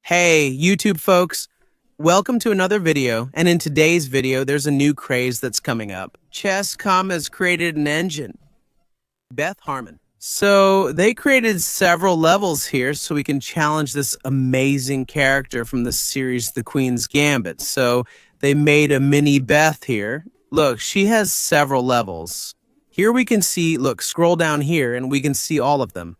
Hey, YouTube folks, welcome to another video, and in today's video, there's a new craze that's coming up. Chess.com has created an engine, Beth Harmon. So they created several levels here so we can challenge this amazing character from the series The Queen's Gambit. So they made a mini Beth here. Look, she has several levels. Here we can see, look, scroll down here and we can see all of them.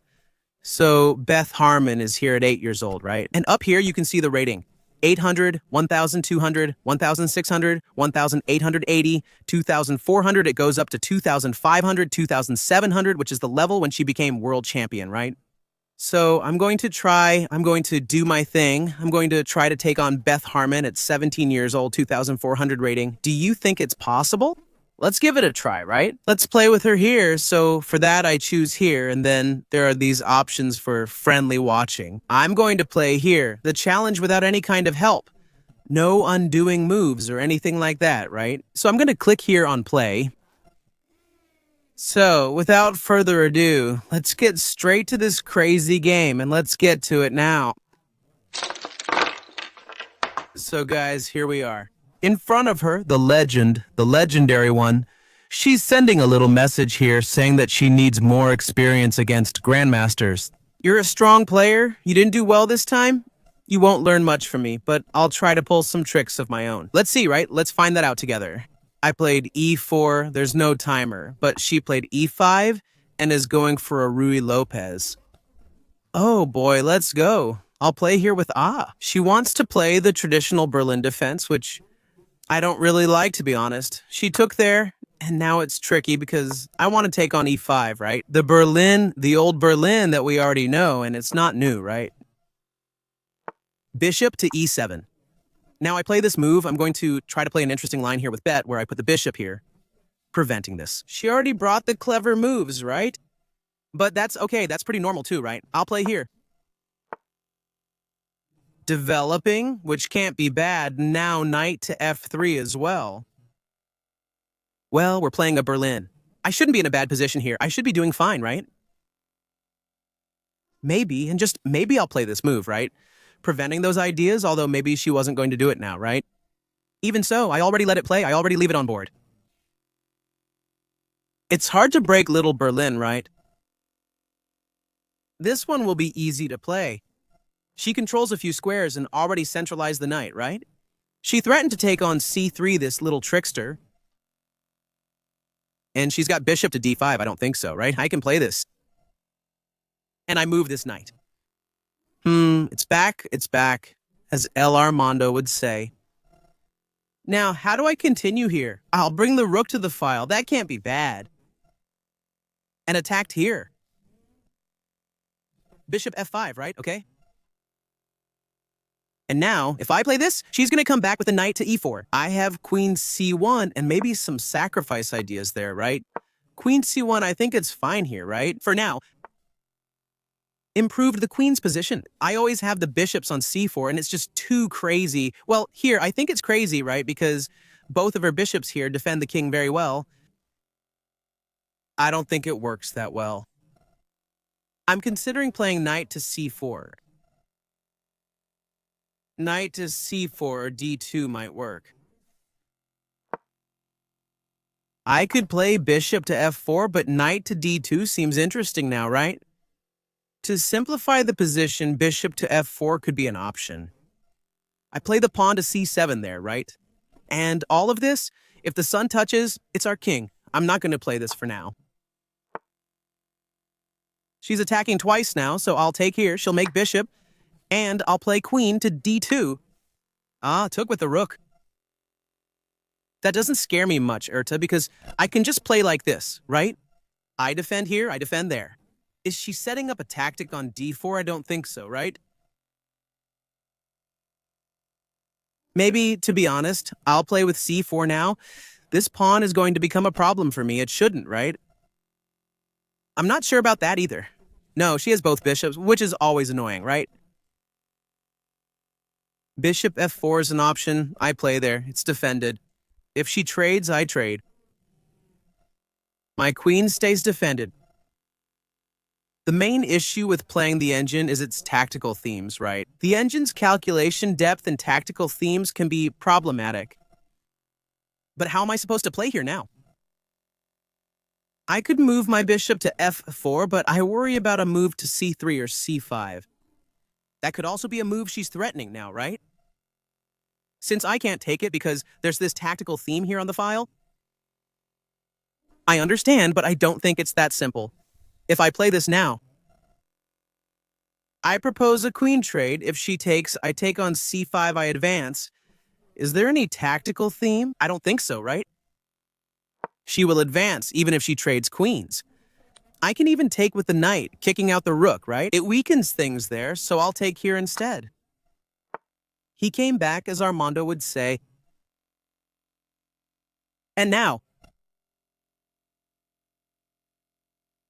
So Beth Harmon is here at 8 years old, right? And up here you can see the rating. 800, 1,200, 1,600, 1,880, 2,400. It goes up to 2,500, 2,700, which is the level when she became world champion, right? So I'm going to do my thing. I'm going to try to take on Beth Harmon at 17 years old, 2,400 rating. Do you think it's possible? Let's give it a try, right? Let's play with her here. So for that, I choose here, and then there are these options for friendly watching. I'm going to play here, the challenge without any kind of help. No undoing moves or anything like that, right? So I'm going to click here on play. So without further ado, let's get straight to this crazy game, and let's get to it now. So guys, here we are. In front of her, the legend, the legendary one, she's sending a little message here saying that she needs more experience against grandmasters. You're a strong player. You didn't do well this time. You won't learn much from me, but I'll try to pull some tricks of my own. Let's see, right? Let's find that out together. I played e4. There's no timer, but she played e5 and is going for a Rui Lopez. Oh boy, let's go. I'll play here with Ah. She wants to play the traditional Berlin defense, which I don't really like, to be honest. She took there, and now it's tricky because I want to take on e5, right? The old Berlin that we already know, and it's not new, right? Bishop to e7. Now I play this move. I'm going to try to play an interesting line here with Bet, where I put the bishop here, preventing this. She already brought the clever moves, right? But that's okay. That's pretty normal too, right? I'll play here. Developing, which can't be bad. Now knight to f3 as well. Well, we're playing a Berlin. I shouldn't be in a bad position here. I should be doing fine, right? Maybe, and just maybe I'll play this move, right? Preventing those ideas, although maybe she wasn't going to do it now, right? Even so, I already let it play. I already leave it on board. It's hard to break little Berlin, right? This one will be easy to play. She controls a few squares and already centralized the knight, right? She threatened to take on c3, this little trickster. And she's got bishop to d5. I don't think so, right? I can play this. And I move this knight. It's back, as El Armando would say. Now, how do I continue here? I'll bring the rook to the file. That can't be bad. And attacked here. Bishop f5, right? Okay. And now, if I play this, she's going to come back with a knight to e4. I have queen c1 and maybe some sacrifice ideas there, right? Queen c1, I think it's fine here, right? For now. Improved the queen's position. I always have the bishops on c4, and it's just too crazy. Well, here, I think it's crazy, right? Because both of her bishops here defend the king very well. I don't think it works that well. I'm considering playing knight to c4. Knight to c4 or d2 might work. I could play bishop to f4, but knight to d2 seems interesting now, right? To simplify the position, bishop to f4 could be an option. I play the pawn to c7 there, right? And all of this, if the sun touches, it's our king. I'm not going to play this for now. She's attacking twice now, so I'll take here. She'll make bishop. And I'll play queen to d2. Took with the rook. That doesn't scare me much, Erta, because I can just play like this, right? I defend here, I defend there. Is she setting up a tactic on d4? I don't think so, right? Maybe, to be honest, I'll play with c4 now. This pawn is going to become a problem for me. It shouldn't, right? I'm not sure about that either. No, she has both bishops, which is always annoying, right? Bishop f4 is an option. I play there. It's defended. If she trades, I trade. My queen stays defended. The main issue with playing the engine is its tactical themes, right? The engine's calculation depth and tactical themes can be problematic. But how am I supposed to play here now? I could move my bishop to f4, but I worry about a move to c3 or c5. That could also be a move she's threatening now, right? Since I can't take it because there's this tactical theme here on the file, I understand, but I don't think it's that simple. If I play this now, I propose a queen trade. If she takes, I take on c5, I advance. Is there any tactical theme? I don't think so, right? She will advance, even if she trades queens. I can even take with the knight, kicking out the rook, right? It weakens things there, so I'll take here instead. He came back, as Armando would say. And now,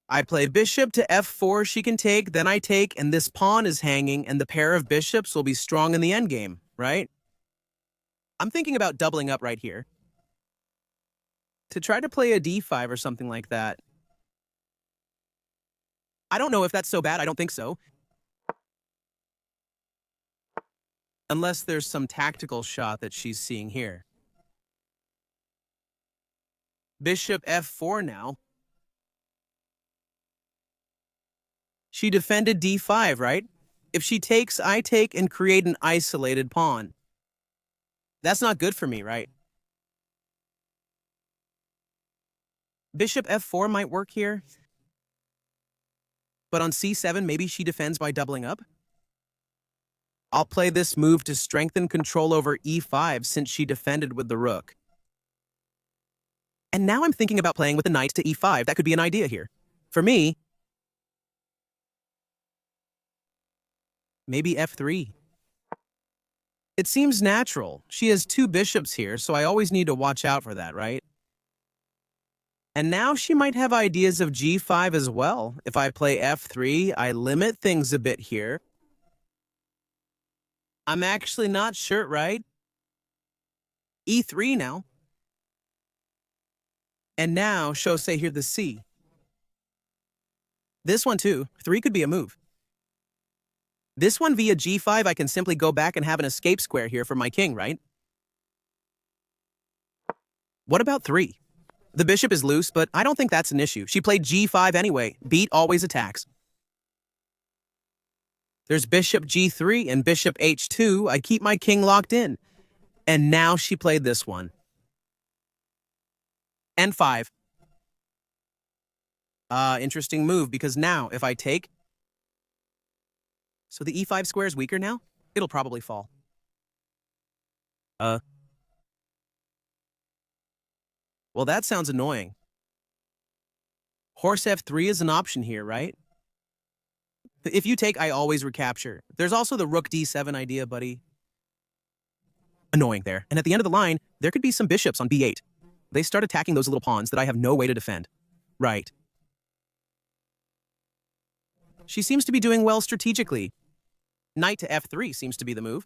I play bishop to f4, she can take, then I take, and this pawn is hanging, and the pair of bishops will be strong in the endgame, right? I'm thinking about doubling up right here. To try to play a d5 or something like that. I don't know if that's so bad, I don't think so. Unless there's some tactical shot that she's seeing here. Bishop f4 now. She defended d5, right? If she takes, I take and create an isolated pawn. That's not good for me, right? Bishop f4 might work here. But on c7, maybe she defends by doubling up. I'll play this move to strengthen control over e5 since she defended with the rook. And now I'm thinking about playing with the knight to e5. That could be an idea here. For me, maybe f3. It seems natural. She has two bishops here, so I always need to watch out for that, right? And now she might have ideas of g5 as well. If I play f3, I limit things a bit here. I'm actually not sure, right? e3 now. And now, say here the c. This one too, 3 could be a move. This one via g5, I can simply go back and have an escape square here for my king, right? What about 3? The bishop is loose, but I don't think that's an issue. She played g5 anyway. Beat always attacks. There's bishop g3 and bishop h2. I keep my king locked in. And now she played this one. n5. Interesting move, because now, if I take... So the e5 square is weaker now? It'll probably fall. Well, that sounds annoying. Horse f3 is an option here, right? If you take, I always recapture. There's also the rook d7 idea, buddy. Annoying there. And at the end of the line, there could be some bishops on b8. They start attacking those little pawns that I have no way to defend. Right. She seems to be doing well strategically. Knight to f3 seems to be the move.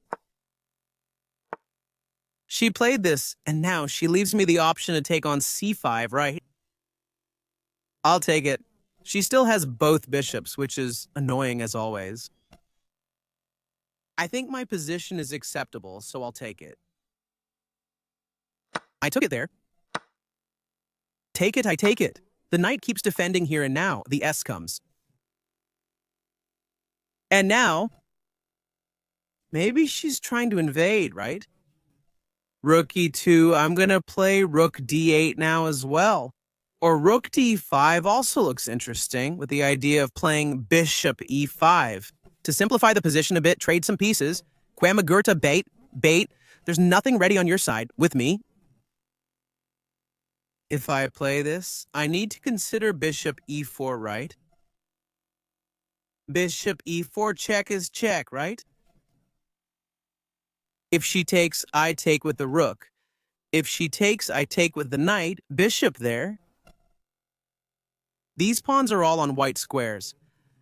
She played this, and now she leaves me the option to take on c5, right? I'll take it. She still has both bishops, which is annoying as always. I think my position is acceptable, so I'll take it. I took it there. Take it, I take it. The knight keeps defending here and now. The S comes. And now, maybe she's trying to invade, right? Rook e2, I'm going to play rook d8 now as well. Or rook d5 also looks interesting, with the idea of playing bishop e5. To simplify the position a bit, trade some pieces. Quamagurta bait. There's nothing ready on your side, with me. If I play this, I need to consider bishop e4, right? Bishop e4, check is check, right? If she takes, I take with the rook. If she takes, I take with the knight, bishop there. These pawns are all on white squares.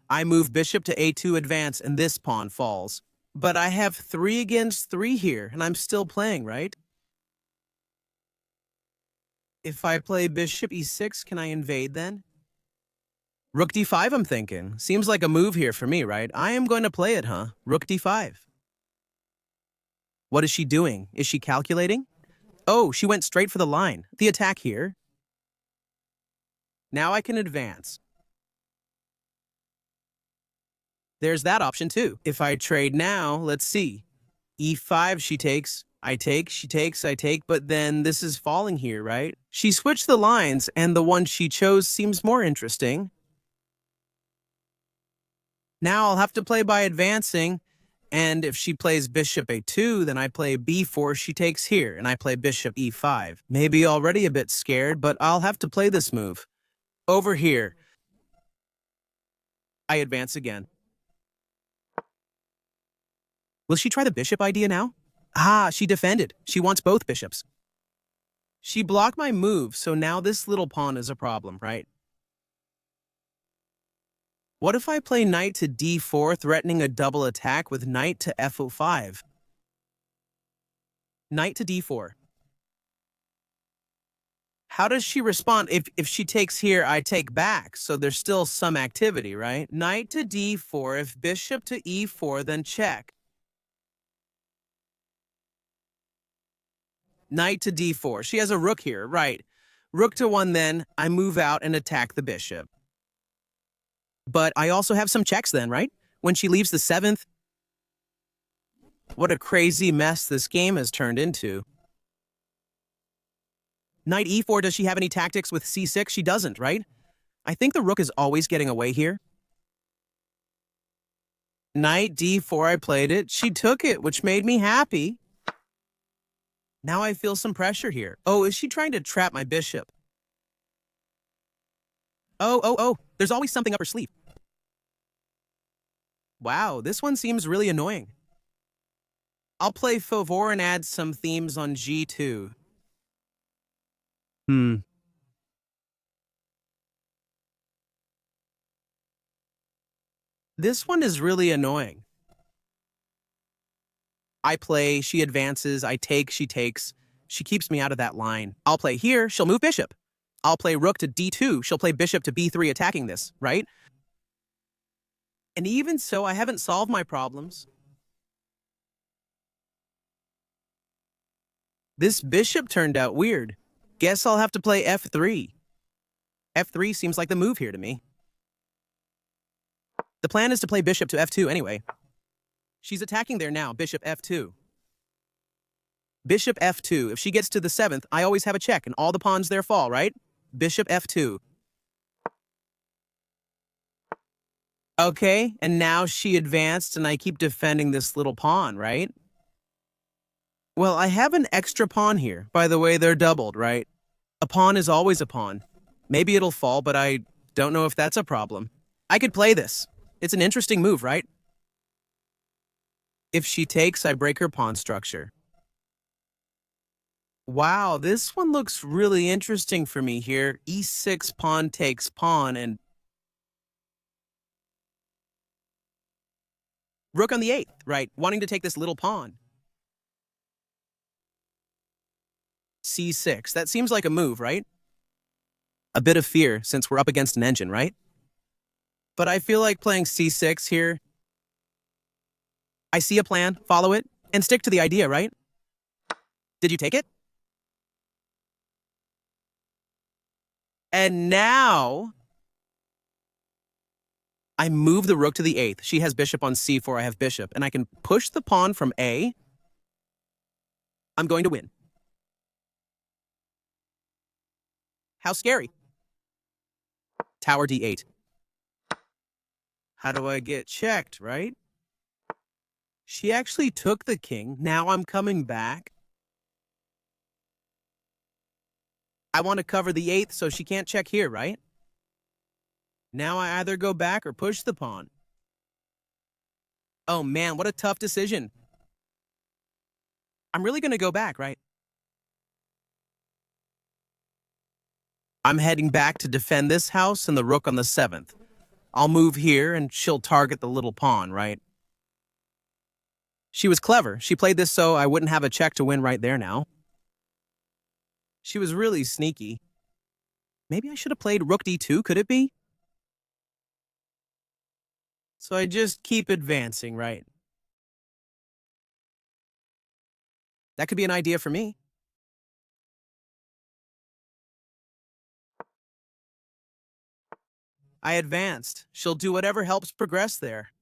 I move bishop to a2 advance, and this pawn falls. But I have 3 against 3 here, and I'm still playing, right? If I play bishop e6, can I invade then? Rook d5, I'm thinking. Seems like a move here for me, right? I am going to play it, huh? Rook d5. What is she doing? Is she calculating? Oh, she went straight for the line. The attack here. Now I can advance. There's that option too. If I trade now, let's see. E5 she takes. I take, she takes, I take, but then this is falling here, right? She switched the lines, and the one she chose seems more interesting. Now I'll have to play by advancing, and if she plays bishop a2, then I play b4, she takes here, and I play bishop e5. Maybe already a bit scared, but I'll have to play this move. Over here. I advance again. Will she try the bishop idea now? Ah, she defended. She wants both bishops. She blocked my move, so now this little pawn is a problem, right? What if I play knight to d4, threatening a double attack with knight to f5? Knight to d4. How does she respond? If she takes here, I take back, so there's still some activity, right? Knight to d4, if bishop to e4, then check. Knight to d4. She has a rook here, right. Rook to 1 then, I move out and attack the bishop. But I also have some checks then, right? When she leaves the 7th. What a crazy mess this game has turned into. Knight e4, does she have any tactics with c6? She doesn't, right? I think the rook is always getting away here. Knight d4, I played it. She took it, which made me happy. Now I feel some pressure here. Oh, is she trying to trap my bishop? Oh, there's always something up her sleeve. Wow, this one seems really annoying. I'll play Favor and add some themes on g2. This one is really annoying. I play, she advances, I take, she takes. She keeps me out of that line. I'll play here, she'll move bishop. I'll play rook to d2, she'll play bishop to b3 attacking this, right? And even so, I haven't solved my problems. This bishop turned out weird. Guess I'll have to play f3. f3 seems like the move here to me. The plan is to play bishop to f2 anyway. She's attacking there now, bishop f2. Bishop f2. If she gets to the 7th, I always have a check, and all the pawns there fall, right? Bishop f2. Okay, and now she advanced, and I keep defending this little pawn, right? Well, I have an extra pawn here. By the way, they're doubled, right? A pawn is always a pawn. Maybe it'll fall, but I don't know if that's a problem. I could play this. It's an interesting move, right? If she takes, I break her pawn structure. Wow, this one looks really interesting for me here. e6, pawn takes pawn, and rook on the 8th, right? Wanting to take this little pawn. c6, that seems like a move, right? A bit of fear, since we're up against an engine, right? But I feel like playing c6 here. I see a plan, follow it, and stick to the idea, right? Did you take it? And now I move the rook to the 8th. She has bishop on c4, I have bishop, and I can push the pawn from A. I'm going to win. How scary. Tower d8. How do I get checked, right? She actually took the king. Now I'm coming back. I want to cover the 8th, so she can't check here, right? Now I either go back or push the pawn. Oh man, what a tough decision. I'm really going to go back, right? I'm heading back to defend this house and the rook on the 7th. I'll move here and she'll target the little pawn, right? She was clever. She played this so I wouldn't have a check to win right there now. She was really sneaky. Maybe I should have played rook d2, could it be? So I just keep advancing, right? That could be an idea for me. I advanced. She'll do whatever helps progress there.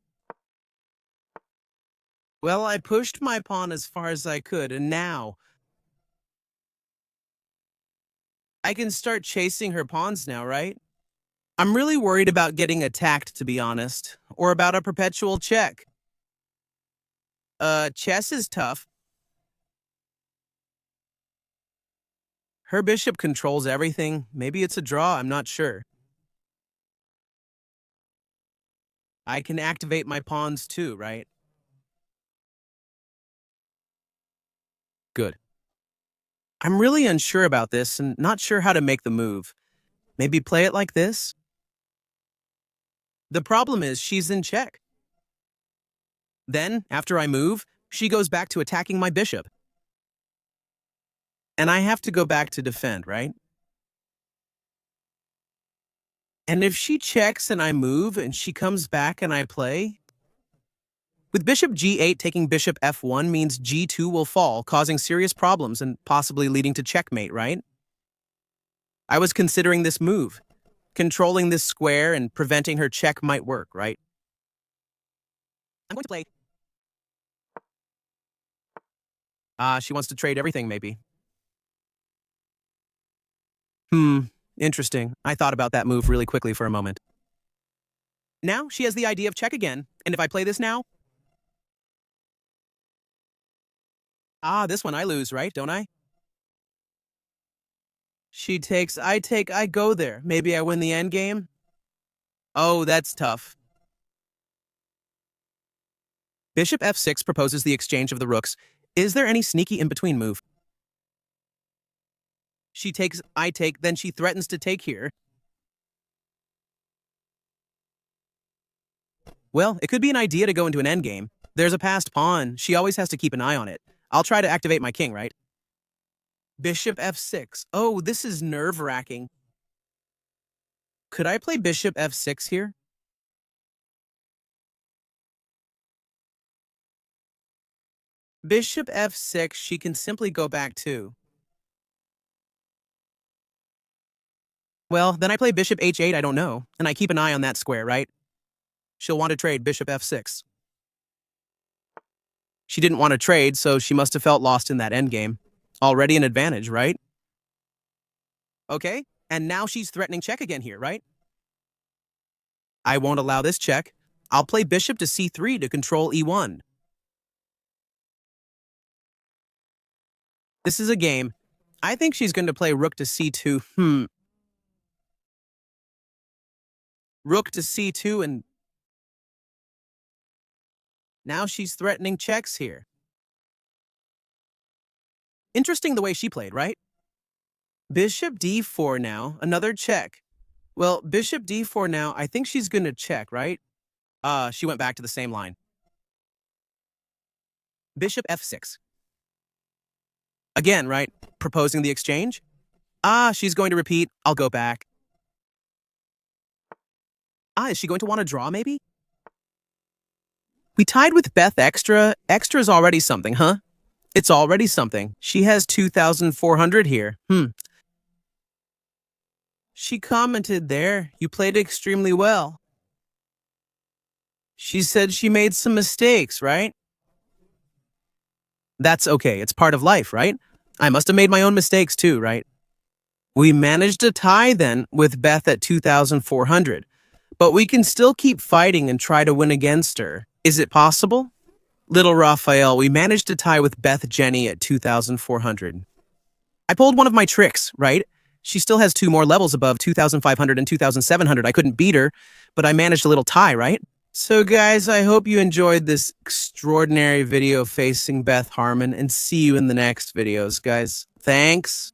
Well, I pushed my pawn as far as I could, and now I can start chasing her pawns now, right? I'm really worried about getting attacked, to be honest, or about a perpetual check. Chess is tough. Her bishop controls everything. Maybe it's a draw, I'm not sure. I can activate my pawns too, right? Good. I'm really unsure about this and not sure how to make the move. Maybe play it like this? The problem is she's in check. Then, after I move, she goes back to attacking my bishop. And I have to go back to defend, right? And if she checks and I move and she comes back and I play, with bishop g8 taking bishop f1 means g2 will fall, causing serious problems and possibly leading to checkmate, right? I was considering this move. Controlling this square and preventing her check might work, right? I'm going to play. She wants to trade everything, maybe. Interesting. I thought about that move really quickly for a moment. Now she has the idea of check again, and if I play this now... this one I lose, right, don't I? She takes, I take, I go there. Maybe I win the endgame? Oh, that's tough. Bishop f6 proposes the exchange of the rooks. Is there any sneaky in-between move? She takes, I take, then she threatens to take here. Well, it could be an idea to go into an endgame. There's a passed pawn. She always has to keep an eye on it. I'll try to activate my king, right? Bishop f6. Oh, this is nerve-wracking. Could I play bishop f6 here? Bishop f6, she can simply go back too. Well, then I play bishop h8, I don't know, and I keep an eye on that square, right? She'll want to trade bishop f6. She didn't want to trade, so she must have felt lost in that endgame. Already an advantage, right? Okay, and now she's threatening check again here, right? I won't allow this check. I'll play bishop to c3 to control e1. This is a game. I think she's going to play rook to c2. Rook to c2, and now she's threatening checks here. Interesting the way she played, right? Bishop d4 now, another check. Well, bishop d4 now, I think she's going to check, right? She went back to the same line. Bishop f6. Again, right? Proposing the exchange? She's going to repeat. I'll go back. Is she going to want to draw, maybe? We tied with Beth Extra. Extra's already something, huh? It's already something. She has 2,400 here. She commented there, you played extremely well. She said she made some mistakes, right? That's okay. It's part of life, right? I must have made my own mistakes too, right? We managed a tie then with Beth at 2,400. But we can still keep fighting and try to win against her. Is it possible? Little Raphael, we managed to tie with Beth Jenny at 2,400. I pulled one of my tricks, right? She still has 2 more levels above 2,500 and 2,700. I couldn't beat her, but I managed a little tie, right? So guys, I hope you enjoyed this extraordinary video facing Beth Harmon, and see you in the next videos, guys. Thanks.